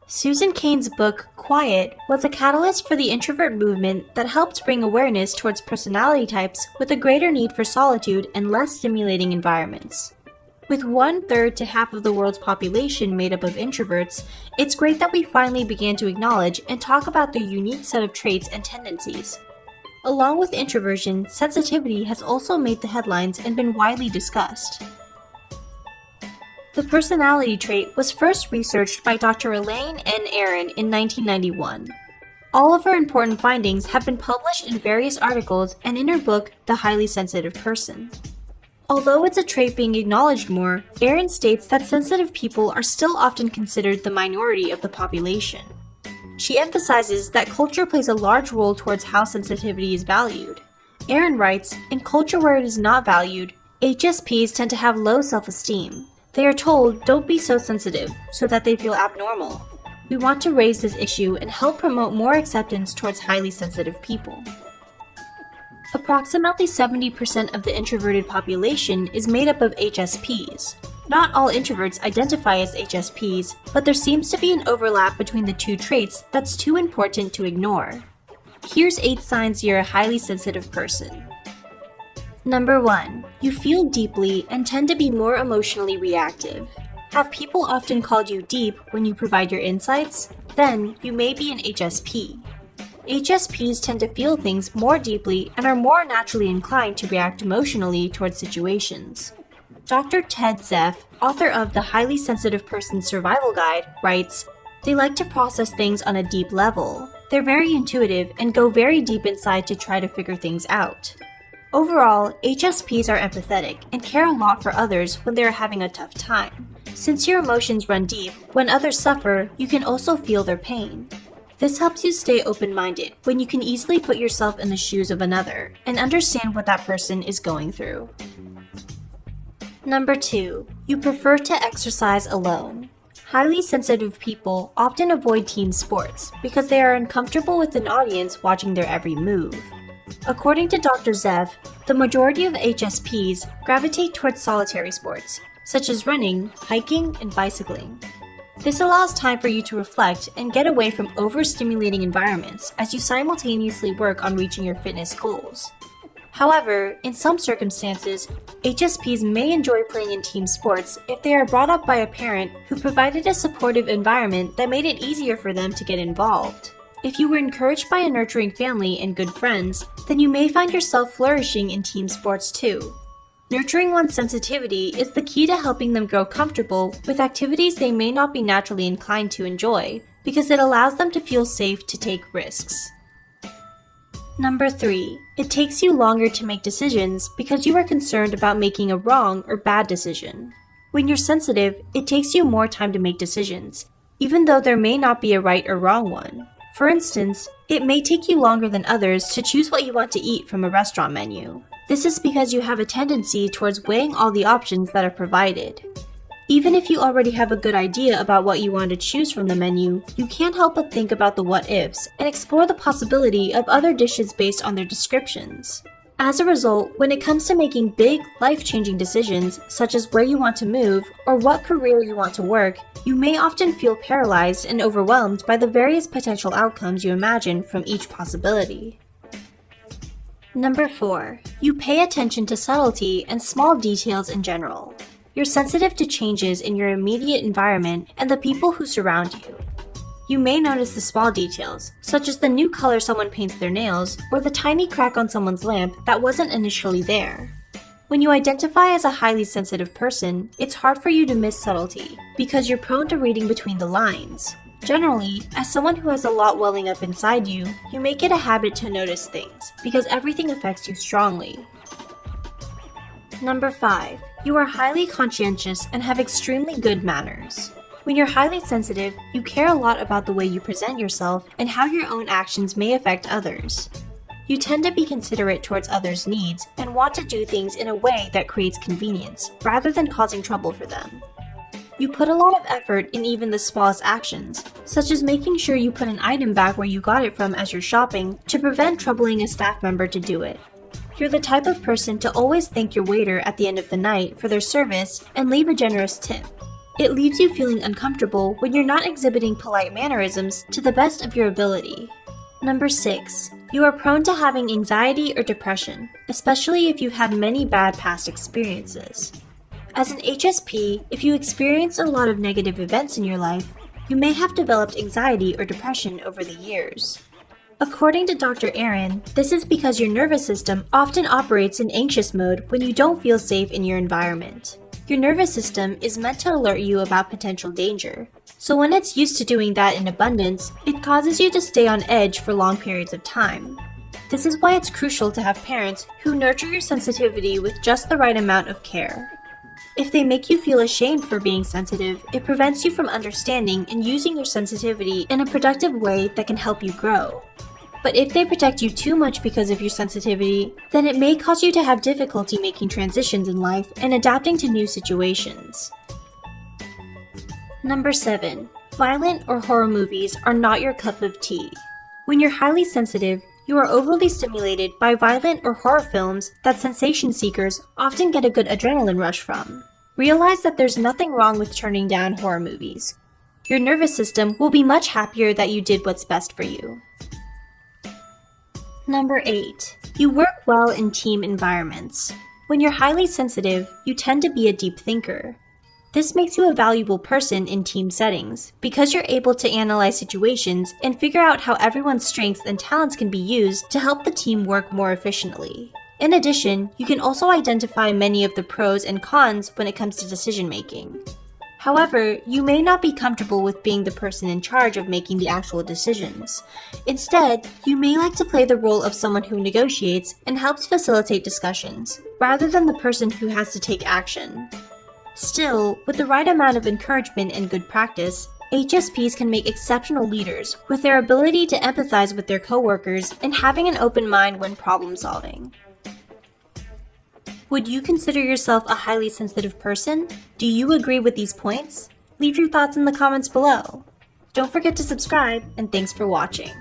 Susan Cain's book, Quiet, was a catalyst for the introvert movement that helped bring awareness towards personality types with a greater need for solitude and less stimulating environments. With 1/3 to half of the world's population made up of introverts, it's great that we finally began to acknowledge and talk about their unique set of traits and tendencies. Along with introversion, sensitivity has also made the headlines and been widely discussed. The personality trait was first researched by Dr. Elaine N. Erin in 1991. All of her important findings have been published in various articles and in her book, The Highly Sensitive Person. Although it's a trait being acknowledged more, Erin states that sensitive people are still often considered the minority of the population. She emphasizes that culture plays a large role towards how sensitivity is valued. Erin writes, "In culture where it is not valued, HSPs tend to have low self-esteem. They are told, don't be so sensitive, so that they feel abnormal. We want to raise this issue and help promote more acceptance towards highly sensitive people." Approximately 70% of the introverted population is made up of HSPs. Not all introverts identify as HSPs, but there seems to be an overlap between the two traits that's too important to ignore. Here's 8 signs you're a highly sensitive person. Number 1. You feel deeply and tend to be more emotionally reactive. Have people often called you deep when you provide your insights? Then you may be an HSP. HSPs tend to feel things more deeply and are more naturally inclined to react emotionally towards situations. Dr. Ted Zeff, author of The Highly Sensitive Person's Survival Guide, writes, "They like to process things on a deep level. They're very intuitive and go very deep inside to try to figure things out." Overall, HSPs are empathetic and care a lot for others when they're having a tough time. Since your emotions run deep, when others suffer, you can also feel their pain. This helps you stay open-minded when you can easily put yourself in the shoes of another and understand what that person is going through. Number 2. You prefer to exercise alone. Highly sensitive people often avoid team sports because they are uncomfortable with an audience watching their every move. According to Dr. Zeff, the majority of HSPs gravitate towards solitary sports, such as running, hiking, and bicycling. This allows time for you to reflect and get away from overstimulating environments as you simultaneously work on reaching your fitness goals. However, in some circumstances, HSPs may enjoy playing in team sports if they are brought up by a parent who provided a supportive environment that made it easier for them to get involved. If you were encouraged by a nurturing family and good friends, then you may find yourself flourishing in team sports too. Nurturing one's sensitivity is the key to helping them grow comfortable with activities they may not be naturally inclined to enjoy, because it allows them to feel safe to take risks. Number 3. It takes you longer to make decisions because you are concerned about making a wrong or bad decision. When you're sensitive, it takes you more time to make decisions, even though there may not be a right or wrong one. For instance, it may take you longer than others to choose what you want to eat from a restaurant menu. This is because you have a tendency towards weighing all the options that are provided. Even if you already have a good idea about what you want to choose from the menu, you can't help but think about the what-ifs and explore the possibility of other dishes based on their descriptions. As a result, when it comes to making big, life-changing decisions, such as where you want to move or what career you want to work, you may often feel paralyzed and overwhelmed by the various potential outcomes you imagine from each possibility. Number 4. You pay attention to subtlety and small details in general. You're sensitive to changes in your immediate environment and the people who surround you. You may notice the small details, such as the new color someone paints their nails or the tiny crack on someone's lamp that wasn't initially there. When you identify as a highly sensitive person, it's hard for you to miss subtlety because you're prone to reading between the lines. Generally, as someone who has a lot welling up inside you, you make it a habit to notice things because everything affects you strongly. Number 5. You are highly conscientious and have extremely good manners. When you're highly sensitive, you care a lot about the way you present yourself and how your own actions may affect others. You tend to be considerate towards others' needs and want to do things in a way that creates convenience, rather than causing trouble for them. You put a lot of effort in even the smallest actions, such as making sure you put an item back where you got it from as you're shopping to prevent troubling a staff member to do it. You're the type of person to always thank your waiter at the end of the night for their service and leave a generous tip. It leaves you feeling uncomfortable when you're not exhibiting polite mannerisms to the best of your ability. Number 6. You are prone to having anxiety or depression, especially if you've had many bad past experiences. As an HSP, if you experience a lot of negative events in your life, you may have developed anxiety or depression over the years. According to Dr. Erin, this is because your nervous system often operates in anxious mode when you don't feel safe in your environment. Your nervous system is meant to alert you about potential danger, so when it's used to doing that in abundance, it causes you to stay on edge for long periods of time. This is why it's crucial to have parents who nurture your sensitivity with just the right amount of care. If they make you feel ashamed for being sensitive, it prevents you from understanding and using your sensitivity in a productive way that can help you grow. But if they protect you too much because of your sensitivity, then it may cause you to have difficulty making transitions in life and adapting to new situations. Number 7. Violent or horror movies are not your cup of tea. When you're highly sensitive, you are overly stimulated by violent or horror films that sensation seekers often get a good adrenaline rush from. Realize that there's nothing wrong with turning down horror movies. Your nervous system will be much happier that you did what's best for you. Number 8. You work well in team environments. When you're highly sensitive, you tend to be a deep thinker. This makes you a valuable person in team settings because you're able to analyze situations and figure out how everyone's strengths and talents can be used to help the team work more efficiently. In addition, you can also identify many of the pros and cons when it comes to decision making. However, you may not be comfortable with being the person in charge of making the actual decisions. Instead, you may like to play the role of someone who negotiates and helps facilitate discussions, rather than the person who has to take action. Still, with the right amount of encouragement and good practice, HSPs can make exceptional leaders with their ability to empathize with their coworkers and having an open mind when problem solving. Would you consider yourself a highly sensitive person? Do you agree with these points? Leave your thoughts in the comments below. Don't forget to subscribe, and thanks for watching.